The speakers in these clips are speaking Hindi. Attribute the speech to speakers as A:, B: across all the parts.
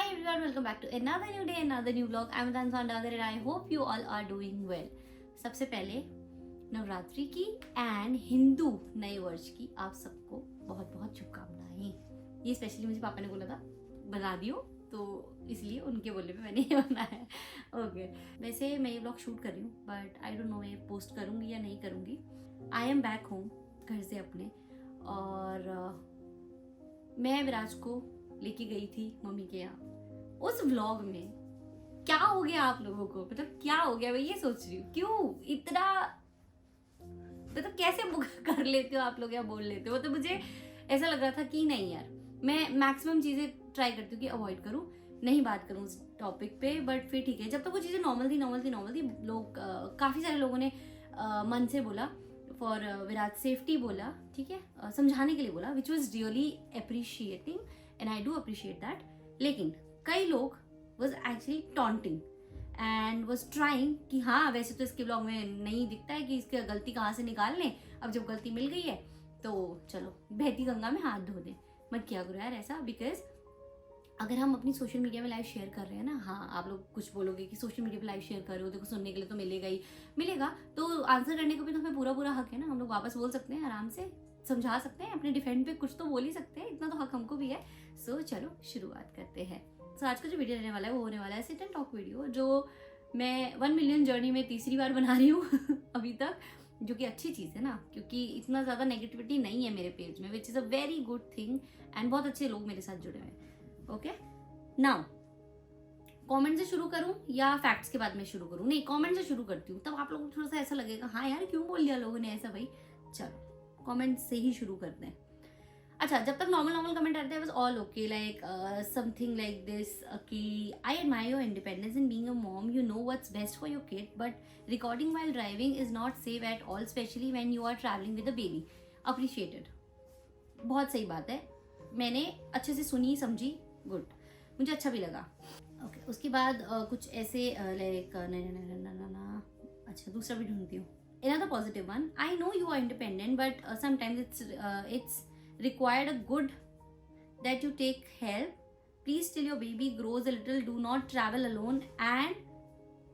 A: Hi everyone, welcome back to another new day, another new vlog. I'm Tan Sondagar and I hope you all are doing well. सबसे पहले नवरात्रि की एंड हिंदू नए वर्ष की आप सबको बहुत बहुत शुभकामनाएं। ये स्पेशली मुझे पापा ने बोला था बना दियो, तो इसलिए उनके बोलने पे मैंने ये बनाया है। ओके, वैसे मैं ये व्लॉग शूट कर रही हूँ बट आई डोंट नो मैं पोस्ट करूँगी या नहीं करूँगी। आई एम बैक होम घर से अपने, और मैं विराज को लेके गई थी मम्मी के यहाँ। उस व्लॉग में क्या हो गया आप लोगों को, मतलब क्या हो गया मैं ये सोच रही हूँ। क्यों इतना, मतलब कैसे कर लेते हो आप लोग या बोल लेते हो। तो मुझे ऐसा लग रहा था कि नहीं यार, मैं मैक्सिमम चीजें ट्राई करती हूँ कि अवॉइड करूँ, नहीं बात करूँ उस टॉपिक पे। बट फिर ठीक है, जब तक वो चीजें नॉर्मल थी लोग काफी सारे लोगों ने मन से बोला, फॉर विराट सेफ्टी बोला, ठीक है, समझाने के लिए बोला, which was really appreciating and I do appreciate that. लेकिन कई लोग was actually taunting and was trying कि हाँ वैसे तो इसके ब्लॉग में नहीं दिखता है कि इसकी गलती कहाँ से निकाल लें, अब जब गलती मिल गई है तो चलो बहती गंगा में हाथ धो दें। मत किया करो यार ऐसा, बिकॉज अगर हम अपनी सोशल मीडिया में लाइव शेयर कर रहे हैं ना, हाँ आप लोग कुछ बोलोगे कि सोशल मीडिया पे लाइव शेयर कर रहे हो, देखो सुनने के लिए तो मिलेगा ही मिलेगा, तो आंसर करने को भी तो हमें पूरा हक है ना। हम लोग वापस बोल सकते हैं, आराम से समझा सकते हैं, अपने डिफेंड पे कुछ तो बोल ही सकते हैं, इतना तो हक हमको भी है। सो चलो शुरुआत करते हैं। सो आज का जो वीडियो रहने वाला है वो होने वाला है सिट एंड टॉक वीडियो, जो मैं 1 मिलियन जर्नी में तीसरी बार बना रही हूँ अभी तक, जो कि अच्छी चीज़ है ना, क्योंकि इतना ज़्यादा नेगेटिविटी नहीं है मेरे पेज में, which is a very good thing and बहुत अच्छे लोग मेरे साथ जुड़े हुए हैं। ओके, नाउ कमेंट से शुरू करूं या फैक्ट्स के बाद में शुरू करूं? नहीं, कमेंट से शुरू करती हूँ, तब आप लोगों को थोड़ा सा ऐसा लगेगा हाँ यार क्यों बोल दिया लोगों ने ऐसा। भाई चलो कमेंट से ही शुरू करते हैं। अच्छा, जब तक नॉर्मल कमेंट आते हैं, was all okay, like something like this कि I admire your independence in being a mom, you know what's best for your kid, but recording while driving is not safe at all, especially when you are travelling with a baby. Appreciated, बहुत सही बात है, मैंने अच्छे से सुनी समझी, गुड, मुझे अच्छा भी लगा। ओके, उसके बाद कुछ ऐसे लाइक ना, अच्छा दूसरा भी ढूंढती हूँ। Another positive one, I know you are independent, but sometimes it's required a good that you take help. Please till your baby grows a little, do not travel alone, and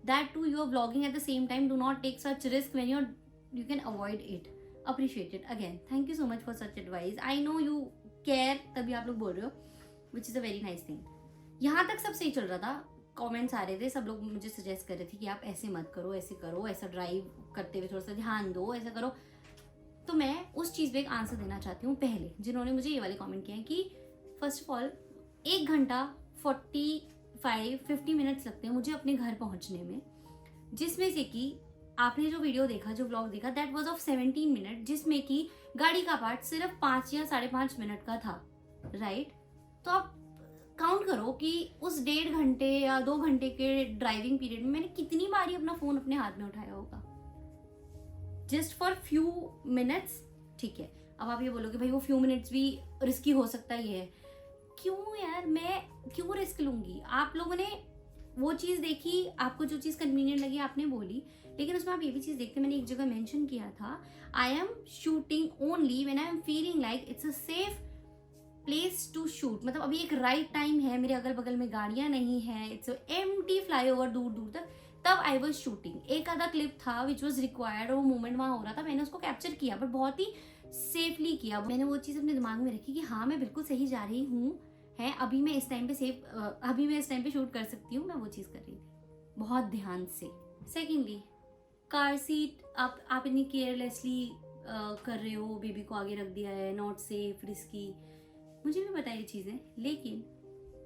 A: that too you are vlogging at the same time. Do not take such risk when you can avoid it. Appreciate it again. Thank you so much for such advice. I know you care, तभी आप लोग बोल रहे हो, which is a very nice thing. यहाँ तक सब सही चल रहा था, कमेंट्स आ रहे थे, सब लोग मुझे सजेस्ट कर रहे थे कि आप ऐसे मत करो, ऐसे करो, ऐसा ड्राइव करते हुए थोड़ा सा ध्यान दो, ऐसा करो। तो मैं उस चीज़ पे एक आंसर देना चाहती हूँ पहले, जिन्होंने मुझे ये वाले कमेंट किए हैं कि फर्स्ट ऑफ ऑल 1 घंटा 50 मिनट्स लगते हैं मुझे अपने घर पहुँचने में, जिसमें से कि आपने जो वीडियो देखा, जो व्लॉग देखा, दैट वॉज ऑफ 17 मिनट, जिसमें कि गाड़ी का पार्ट सिर्फ 5 या 5.5 मिनट का था, राइट? तो आप काउंट करो कि उस 1.5 घंटे या 2 घंटे के ड्राइविंग पीरियड में मैंने कितनी बारी अपना फोन अपने हाथ में उठाया होगा, जस्ट फॉर फ्यू मिनट्स। ठीक है, अब आप ये बोलोगे भाई वो फ्यू मिनट्स भी रिस्की हो सकता ही है। क्यों यार, मैं क्यों रिस्क लूंगी? आप लोगों ने वो चीज़ देखी, आपको जो चीज़ कन्वीनियंट लगी आपने बोली, लेकिन उसमें आप ये भी चीज़ देखते, मैंने एक जगह मेंशन किया था, I am shooting only when I am feeling like it's a safe place to shoot. मतलब अभी एक राइट टाइम है, मेरे अगल बगल में गाड़ियां नहीं है, इट्स एम्प्टी फ्लाईओवर दूर तक, तब आई वॉज शूटिंग। एक आधा क्लिप था विच वॉज रिक्वायर्ड, वो मोमेंट वहां हो रहा था, मैंने उसको कैप्चर किया, बट बहुत ही सेफली किया। मैंने वो चीज़ अपने दिमाग में रखी कि हाँ मैं बिल्कुल सही जा रही हूँ, है अभी मैं इस टाइम पे सेफ, अभी मैं इस टाइम पे शूट कर सकती हूँ, मैं वो चीज़ कर रही थी बहुत ध्यान से। सेकेंडली, कार सीट आप इतनी केयरलेसली कर रहे हो, बेबी को आगे रख दिया है, नॉट सेफ, रिस्की, मुझे भी पता है ये चीज़ें, लेकिन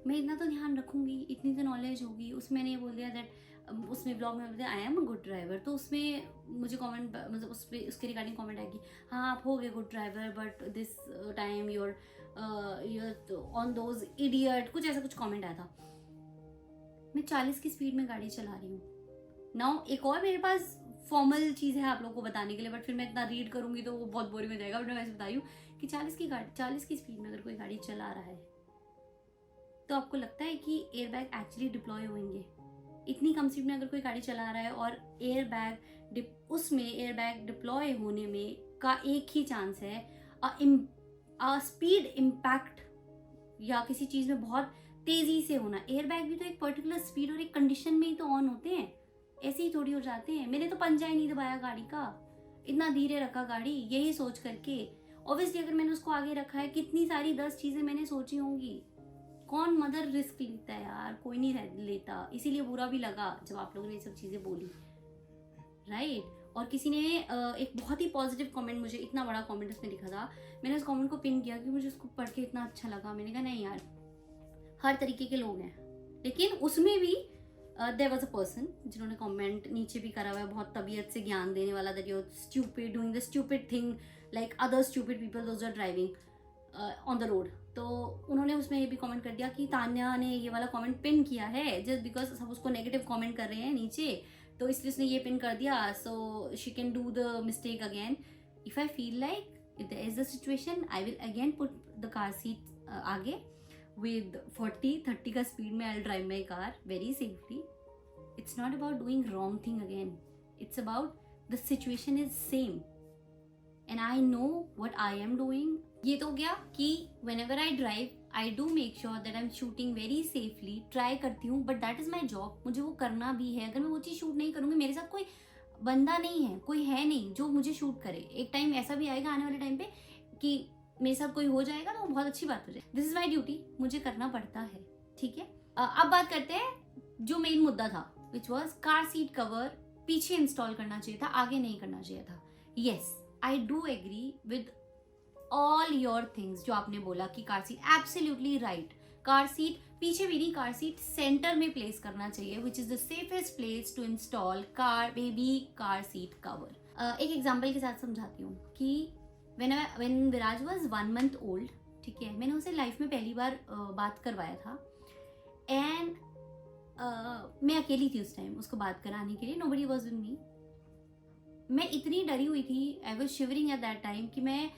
A: मैं इतना तो ध्यान रखूंगी, इतनी तो नॉलेज होगी। उसमें मैंने ये बोल दिया दैट, उसमें ब्लॉग में बताया I am a good driver, तो उसमें मुझे कमेंट, मतलब उस पर उसके रिगार्डिंग कमेंट आएगी हाँ आप हो गए good driver, but this time you're on those idiot, कुछ ऐसा कुछ कमेंट आया था। मैं 40 की स्पीड में गाड़ी चला रही हूँ। नाउ एक और मेरे पास फॉर्मल चीज़ है आप लोगों को बताने के लिए, बट फिर मैं इतना रीड करूंगी तो वो बहुत बोरिंग हो जाएगा, बट मैं वैसे बता रही हूँ कि 40 की स्पीड में अगर कोई गाड़ी चला रहा है तो आपको लगता है कि एयरबैग एक्चुअली डिप्लॉय होंगे? इतनी कम स्पीड में अगर कोई गाड़ी चला रहा है और उसमें एयरबैग डिप्लॉय होने में का एक ही चांस है, स्पीड इम्पैक्ट या किसी चीज़ में बहुत तेजी से होना। एयर बैग भी तो एक पर्टिकुलर स्पीड और एक कंडीशन में ही तो ऑन होते हैं, ऐसे ही थोड़ी हो जाते हैं। मैंने तो पंजा ही नहीं दबाया गाड़ी का, इतना धीरे रखा गाड़ी यही सोच करके। ऑब्वियसली अगर मैंने उसको आगे रखा है, कितनी सारी 10 चीजें मैंने सोची होंगी। कौन मदर रिस्क लेता है यार, कोई नहीं लेता। इसीलिए बुरा भी लगा जब आप लोगों ने ये सब चीजें बोली, राइट। और किसी ने एक बहुत ही पॉजिटिव कमेंट, मुझे इतना बड़ा कमेंट उसने लिखा था, मैंने उस कमेंट को पिन किया कि मुझे उसको पढ़ के इतना अच्छा लगा। मैंने कहा नहीं यार, हर तरीके के लोग हैं, लेकिन उसमें भी देयर वाज अ पर्सन जिन्होंने कमेंट नीचे भी करा हुआ है, बहुत तबीयत से ज्ञान देने वाला, that you are stupid doing the stupid thing like other stupid people those are driving on the road. तो उन्होंने उसमें ये भी कमेंट कर दिया कि तान्या ने ये वाला कमेंट पिन किया है जस्ट बिकॉज सब उसको नेगेटिव कमेंट कर रहे हैं नीचे, तो इसलिए उसने ये पिन कर दिया, so she can do the mistake again. If I feel like if there is the situation I will again put the car seat आगे with 40-30 का स्पीड में I'll drive my car very safely. It's not about doing wrong thing again. It's about the situation is same. And I know what I am doing. ये तो गया कि whenever I drive, I do make sure that I'm shooting very safely. Try करती हूँ, but that is my job. मुझे वो करना भी है। अगर मैं वो चीज़ शूट नहीं करूँगी, मेरे साथ कोई बंदा नहीं है, कोई है नहीं जो मुझे शूट करे। एक टाइम ऐसा भी आएगा आने वाले टाइम पे कि मेरे साथ कोई हो जाएगा तो बहुत अच्छी बात हो जाएगी। दिस इज माई ड्यूटी, मुझे करना पड़ता है, ठीक है। अब बात करते हैं जो मेन मुद्दा था, which was car seat cover पीछे इंस्टॉल करना चाहिए था, आगे नहीं करना चाहिए था। Yes, I do agree with all your things जो आपने बोला कि car seat absolutely right. Car seat पीछे भी नहीं, कार सीट सेंटर में प्लेस करना चाहिए, which is the safest place to install car seat cover. एक एग्जाम्पल के साथ समझाती हूँ कि when Viraj was 1 month old, ठीक है, मैंने उसे लाइफ में पहली बार बात करवाया था। एंड मैं अकेली थी उस टाइम उसको बात कराने के लिए, nobody was with me। मैं इतनी डरी हुई थी, I was shivering at that time, कि मैं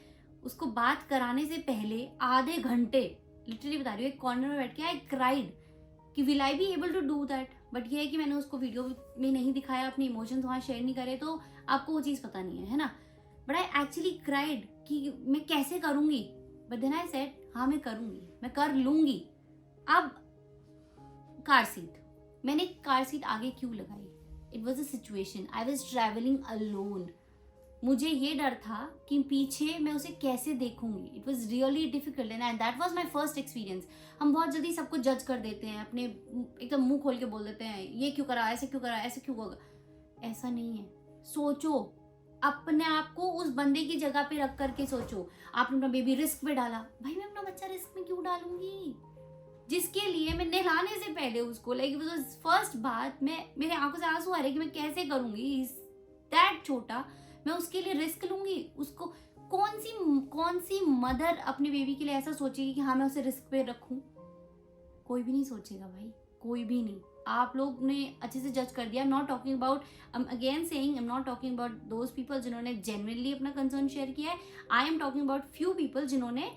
A: उसको बात कराने से पहले आधे घंटे, लिटरली बता रही हूँ, एक कॉर्नर में बैठ के आई क्राइड कि will I be able to do that. But ये है कि मैंने उसको वीडियो में नहीं दिखाया, अपने इमोशंस वहाँ शेयर नहीं करे, तो आपको वो चीज़ पता नहीं है ना। बट आई एक्चुअली क्राइड कि मैं कैसे करूंगी। बट देन आई सेड हाँ मैं करूंगी, मैं कर लूंगी। अब कार सीट, मैंने कार सीट आगे क्यों लगाई? It was a situation, I was travelling alone. मुझे ये डर था कि पीछे मैं उसे कैसे देखूंगी। It was really difficult and that was my first experience. हम बहुत जल्दी सबको जज कर देते हैं, अपने एकदम मुंह खोल के बोल देते हैं ये क्यों करा, ऐसे क्यों करा, ऐसे क्यों होगा। ऐसा नहीं है। सोचो, अपने आप को उस बंदे की जगह पे रख करके सोचो। आपने अपना बेबी रिस्क में डाला, भाई मैं अपना बच्चा रिस्क में क्यों डालूंगी, जिसके लिए मैं नहलाने से पहले उसको लाइक फर्स्ट बात, मैं मेरे आंखों से आंसू आ रहे कि मैं कैसे करूंगी, दैट छोटा, मैं उसके लिए रिस्क लूंगी। उसको कौन सी मदर अपने बेबी के लिए ऐसा सोचेगी कि हाँ मैं उसे रिस्क पे रखूं? कोई भी नहीं सोचेगा भाई, कोई भी नहीं। आप लोग ने अच्छे से जज कर दिया। Not talking about, again saying, I am not talking about those people जिन्होंने जेन्युइनली अपना कंसर्न शेयर किया है। I am talking about few people जिन्होंने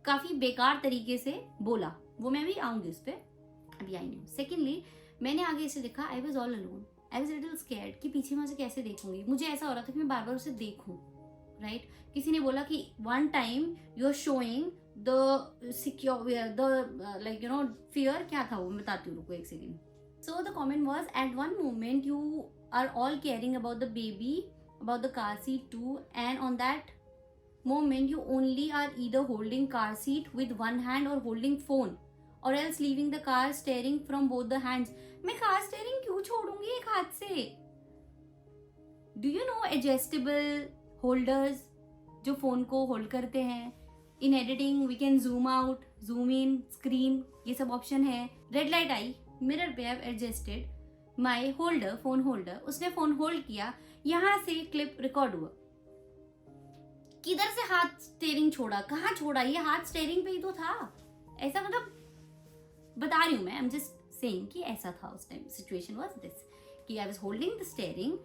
A: काफी बेकार तरीके से बोला। वो मैं भी आऊंगी उस पर, अभी आई नहीं। सेकेंडली, मैंने आगे इसे देखा, I was all alone, I was little scared कि पीछे मैं उसे कैसे देखूंगी। मुझे ऐसा हो रहा था कि मैं बार बार उसे देखूं, राइट। किसी ने बोला कि one time you are showing the secure the like you know fear, क्या था वो मैं बताती हूँ, रुको एक second. So the comment was at one moment you are all caring about the baby, about the car seat too, and on that moment you only are either holding car seat with one hand or holding phone or else leaving the car steering from both the hands। मैं car steering क्यों छोड़ूंगी एक हाथ से? Do you know adjustable holders जो फोन को होल्ड करते हैं? In editing we can zoom out, zoom in, screen, ये सब ऑप्शन है। रेड लाइट आई, मिरर पे I adjusted my holder, phone holder, उसने फोन होल्ड किया, यहाँ से क्लिप रिकॉर्ड हुआ। किधर से हाथ स्टेयरिंग छोड़ा, कहाँ छोड़ा? ये हाथ स्टेयरिंग पे ही तो था। ऐसा मतलब बता रही हूँ मैं, आई एम जस्ट सेइंग कि ऐसा था उस टाइम। सिचुएशन वाज दिस कि I was holding the steering,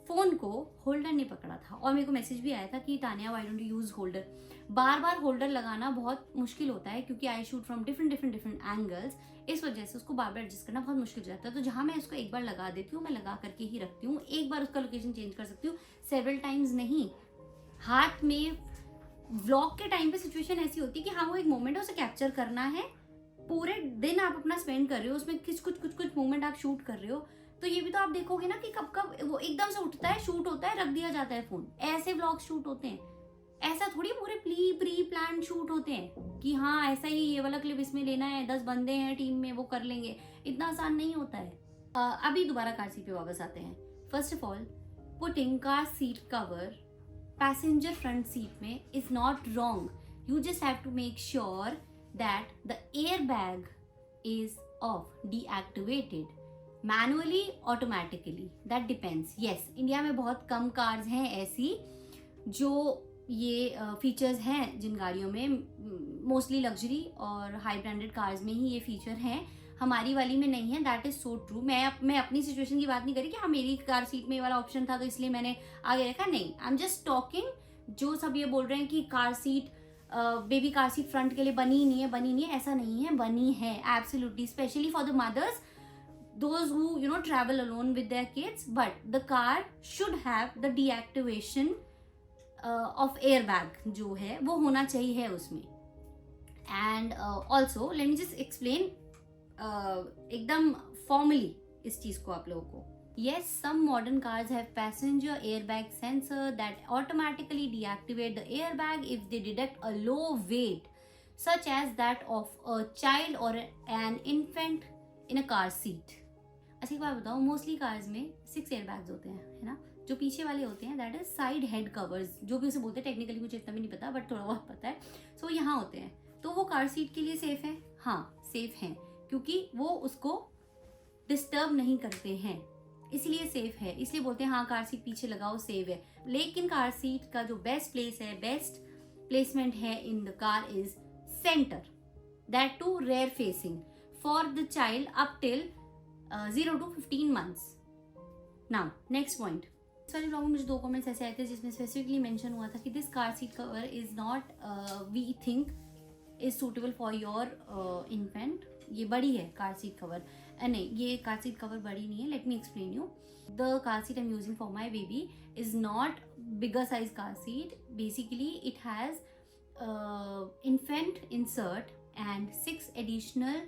A: phone को होल्डर ने पकड़ा था, और मेरे को मैसेज भी आया था कि Tania why don't you use holder. Bar bar holder लगाना बहुत मुश्किल होता है क्योंकि I shoot from different angles, इस वजह से उसको बार बार एडजस्ट करना बहुत मुश्किल हो जाता है। तो जहाँ मैं उसको एक बार लगा देती हूँ, मैं लगा करके ही रखती हूँ। एक बार उसका लोकेशन चेंज कर सकती हूँ, सेवरल टाइम्स नहीं। हाथ में व्लॉग के टाइम पे सिचुएशन ऐसी होती है कि हाँ वो एक मोमेंट है, उसे कैप्चर करना है, पूरे दिन आप अपना स्पेंड कर रहे हो उसमें, कुछ मोमेंट आप शूट कर रहे हो, तो ये भी तो आप देखोगे ना कि कब कब वो एकदम से उठता है, शूट होता है, रख दिया जाता है फोन। ऐसे व्लॉग शूट होते हैं, ऐसा थोड़ी पूरे प्री प्लान शूट होते हैं कि हाँ ऐसा ही ये वाला क्लिप इसमें लेना है, 10 बंदे हैं टीम में, वो कर लेंगे। इतना आसान नहीं होता है। अभी दोबारा कार सीट पे वापस आते हैं। First of all, putting car seat cover passenger front seat में is not wrong. You just have to make sure that the airbag is off, deactivated, manually, automatically, that depends. Yes, India में बहुत कम कार्स हैं ऐसी जो ये फीचर्स हैं, जिन गाड़ियों में मोस्टली लग्जरी और हाई ब्रांडेड कार्स में ही ये फीचर हैं, हमारी वाली में नहीं है. That is so true. मैं अपनी सिचुएशन की बात नहीं करी कि हाँ मेरी कार सीट में ये वाला ऑप्शन था तो इसलिए मैंने आगे रखा. नहीं, आई एम जस्ट टॉकिंग. जो सब ये बोल रहे हैं कि car seat, baby car seat front के लिए बनी ही नहीं है, ऐसा नहीं है, बनी है absolutely, specially for the mothers, those who travel alone with their kids. But the car should have the deactivation of airbag, जो है वो होना चाहिए उसमें. And also let me just explain एकदम फॉर्मली इस चीज को आप लोगों को. Yes, some modern cars have passenger airbag sensor that automatically deactivate the airbag if they detect a low weight, such as that of a child or an infant in a car seat. अच्छा एक बात बताओ, मोस्टली कार्स में 6 एयरबैग्स होते हैं, है ना. जो पीछे वाले होते हैं that is side head covers, जो भी उसे बोलते हैं, टेक्निकली मुझे इतना भी नहीं पता बट थोड़ा बहुत पता है. सो यहाँ होते हैं, तो वो कार सीट के लिए सेफ है. हाँ सेफ हैं, क्योंकि वो उसको डिस्टर्ब नहीं करते हैं, इसलिए सेफ है. इसलिए बोलते हैं हाँ कार सीट पीछे लगाओ, सेफ है. लेकिन कार सीट का जो बेस्ट प्लेस है, बेस्ट प्लेसमेंट है in the car is center, that to rear facing for the child up till 0 to 15 months. Now next point. इस वाले ब्लॉग में मुझे 2 कमेंट्स ऐसे आए थे जिसमें स्पेसिफिकली मेंशन हुआ था कि this car seat cover is not we think is suitable for your infant. ये बड़ी है कार सीट कवर. नहीं, ये कार सीट कवर बड़ी नहीं है. Let me explain you. The car seat I am using for my baby is not bigger size car seat. Basically it has infant insert and 6 additional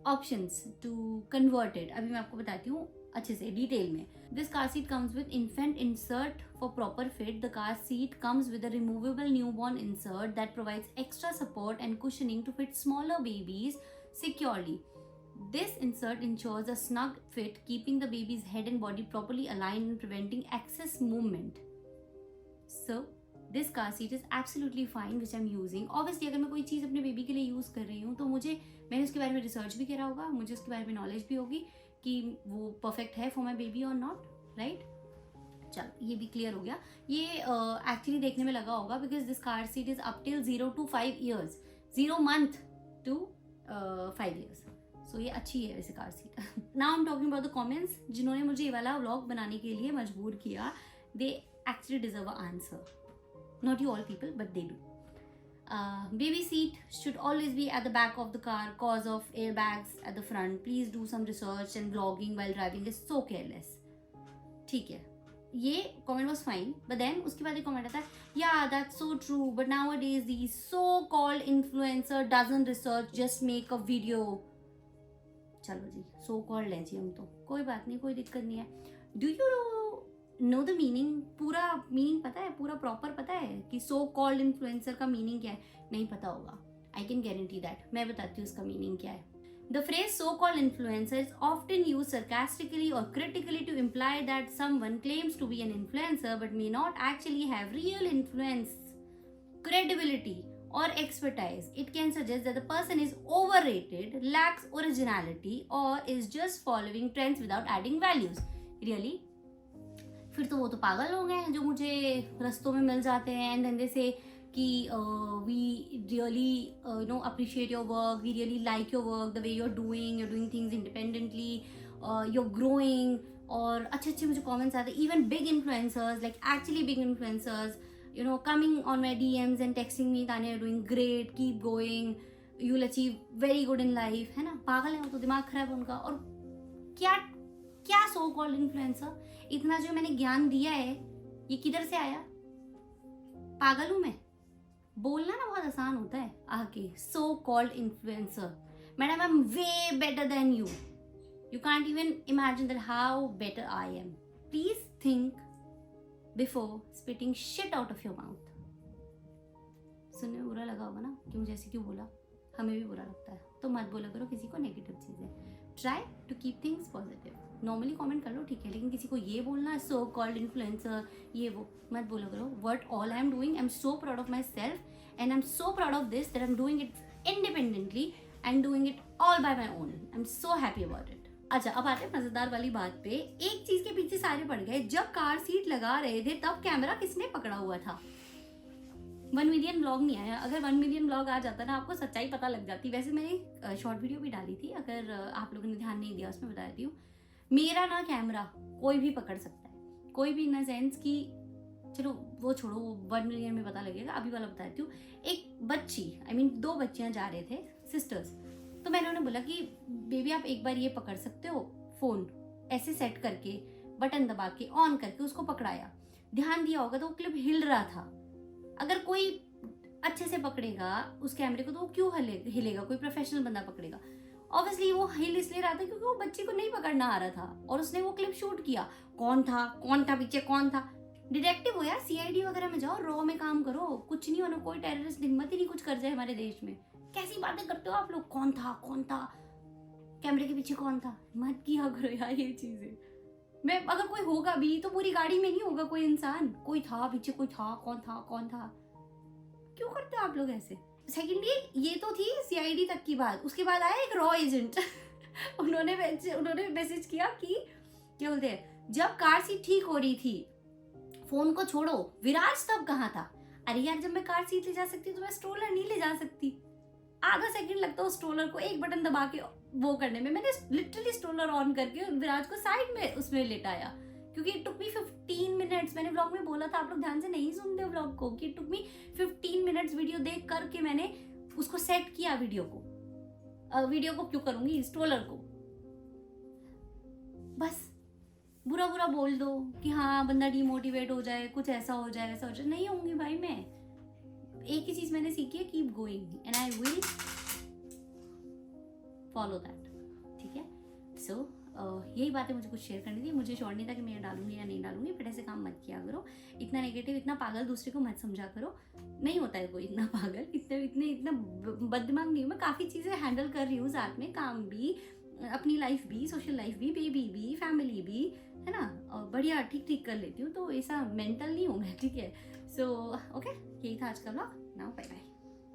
A: options to convert it. अभी मैं आपको बताती हूँ अच्छे से डिटेल में. This car seat comes with infant insert for proper fit. The car seat comes with a removable newborn insert that provides extra support and cushioning to fit smaller babies securely. This insert ensures a snug fit, keeping the baby's head and body properly aligned and preventing excess movement. So this car seat is absolutely fine which I am using. Obviously अगर मैं कोई चीज़ अपने बेबी के लिए यूज़ कर रही हूँ तो मैंने उसके बारे में रिसर्च भी करा होगा, मुझे उसके बारे में नॉलेज भी होगी कि वो परफेक्ट है फॉर माई बेबी और नॉट, राइट. चलो ये भी क्लियर हो गया. ये एक्चुअली देखने में लगा होगा because this car seat is up till 0 to 5 years, 0 month to 5 years. सो ये अच्छी है वैसे car seat. Now I am talking about the comments जिन्होंने मुझे ये वाला व्लॉग बनाने के लिए मजबूर किया. They actually deserve a answer. Not you all people, but they do. Baby seat should always be at the back of the car cause of airbags at the front. Please do some research, and vlogging while driving is so careless. ठीक है, ये comment was fine, but then उसके बाद एक comment आता है, yeah that's so true, but nowadays the so-called influencer doesn't research, just make a video. चलो जी, so called है जी हम तो, कोई बात नहीं, कोई दिक्कत नहीं है. Do you know the meaning? पूरा मीनिंग पता है, पूरा प्रॉपर पता है कि सो कॉल्ड इन्फ्लुएंसर का मीनिंग क्या है? नहीं पता होगा. I can guarantee that. मैं बताती हूँ उसका मीनिंग क्या है. The phrase so called influencer is often used sarcastically or critically to imply that someone claims to be an influencer but may not actually have real influence, credibility or expertise. It can suggest that the person is overrated, lacks originality or is just following trends without adding values. Really? फिर तो वो तो पागल लोग हैं जो मुझे रस्तों में मिल जाते हैं एंड देन दे से कि we really appreciate your work, we really like your work, the way you are doing things independently, you are growing. और अच्छे मुझे कमेंट्स आते हैं. Even big influencers, like actually big influencers, coming on my DMs and texting me, ताने you are doing great, keep going, you will achieve very good in life. है ना, पागल है वो तो, दिमाग खराब है उनका. और क्या सो कॉल्ड इन्फ्लुएंसर? इतना जो मैंने ज्ञान दिया है ये किधर से आया? पागल हूं मैं? बोलना ना बहुत आसान होता है आके so called influencer, madam I am way better than you, you can't even imagine that how better I am. Please think before spitting shit out of your mouth. सुनने में बुरा लगा होगा ना कि मुझे ऐसे क्यों बोला, हमें भी बुरा लगता है, तो मत बोला करो किसी को नेगेटिव चीज़ें, try to keep things positive. Normally comment कर लो ठीक है, लेकिन किसी को ये बोलना सो कॉल्ड इन्फ्लुएंसर ये वो मत बोला करो। What all I am doing, I am so proud of my self and I am so proud of this that I am doing it independently and doing it all bye my own, I am so happy about it. अच्छा, अब आते हैं मजेदार वाली बात पे। एक चीज के पीछे सारे पड़ गए, जब कार सीट लगा रहे थे तब कैमरा किसने पकड़ा हुआ था? 1 मिलियन ब्लॉग नहीं आया। अगर 1 मिलियन ब्लॉग आ जाता ना आपको सच्चाई पता लग जाती। वैसे मैंने शॉर्ट वीडियो भी डाली थी, अगर आप लोगों ने ध्यान नहीं दिया उसमें बता देती हूँ। मेरा ना कैमरा कोई भी पकड़ सकता है, कोई भी इन द सेंस कि चलो वो छोड़ो, वो 1 मिलियन में पता लगेगा, अभी वाला बता देती हूँ। एक बच्ची दो बच्चियां जा रहे थे सिस्टर्स, तो मैंने उन्हें बोला कि बेबी आप एक बार ये पकड़ सकते हो, फोन ऐसे सेट करके बटन दबा के ऑन करके उसको पकड़ाया, ध्यान दिया होगा तो वो क्लिप हिल रहा था। अगर कोई अच्छे से पकड़ेगा उस कैमरे को तो वो क्यों हिलेगा, कोई प्रोफेशनल बंदा पकड़ेगा। ऑब्वियसली वो हिल इसलिए रहा था क्योंकि वो बच्चे को नहीं पकड़ना आ रहा था और उसने वो क्लिप शूट किया। कौन था पीछे, कौन था? डिटेक्टिव हो यार, सीआईडी वगैरह में जाओ, रॉ में काम करो, कुछ नहीं होना, कोई टेररिस्ट हिम्मत ही नहीं कुछ कर जाए हमारे देश में। कैसी बातें करते हो आप लोग, कौन था कैमरे के पीछे, कौन था? मत किया करो यार ये चीजें। मैं अगर कोई होगा भी तो पूरी गाड़ी में नहीं होगा कोई इंसान, कोई था पीछे, कोई था, कौन था, क्यों करते हो आप लोग ऐसे? सेकेंडली ये तो थी सीआईडी तक की बात, उसके बाद आया एक रॉ एजेंट उन्होंने मैसेज किया कि क्या बोलते हैं, जब कार सीट ठीक हो रही थी फोन को छोड़ो, विराज तब कहाँ था? अरे यार जब मैं कार सीट ले जा सकती तो मैं स्ट्रोलर नहीं ले जा सकती? आधा सेकंड लगता है स्ट्रोलर को एक बटन दबा के वो करने में। मैंने लिटरली स्ट्रोलर ऑन करके विराज को साइड में उसमें लेटाया, क्योंकि इट टुक मी 15 मिनट्स। मैंने व्लॉग में बोला था, आप लोग ध्यान से नहीं सुनते व्लॉग को, कि it took me 15 minutes video देख करके मैंने उसको सेट किया। वीडियो को क्यों करूंगी, स्ट्रोलर को। बस बुरा बोल दो कि हाँ बंदा डिमोटिवेट हो जाए, कुछ ऐसा हो जाए वैसा हो जाए, नहीं होंगी भाई। मैं एक ही चीज मैंने सीखी है, keep going and I will follow that, ठीक है। सो यही बातें मुझे कुछ शेयर करनी थी। मुझे श्योर नहीं था कि मैं डालूंगी या नहीं डालूंगी, बट ऐसे काम मत किया करो। इतना नेगेटिव, इतना पागल दूसरे को मत समझा करो। नहीं होता है कोई इतना पागल, इतना बददिमाग नहीं हूँ मैं। काफ़ी चीज़ें हैंडल कर रही हूँ साथ में, काम भी, अपनी लाइफ भी, सोशल लाइफ भी, बेबी भी, फैमिली भी, है ना, और बढ़िया ठीक कर लेती हूँ। तो ऐसा मेंटल नहीं हूँ मैं, ठीक है। सो ओके, यही था आज का व्लॉग। Now bye bye.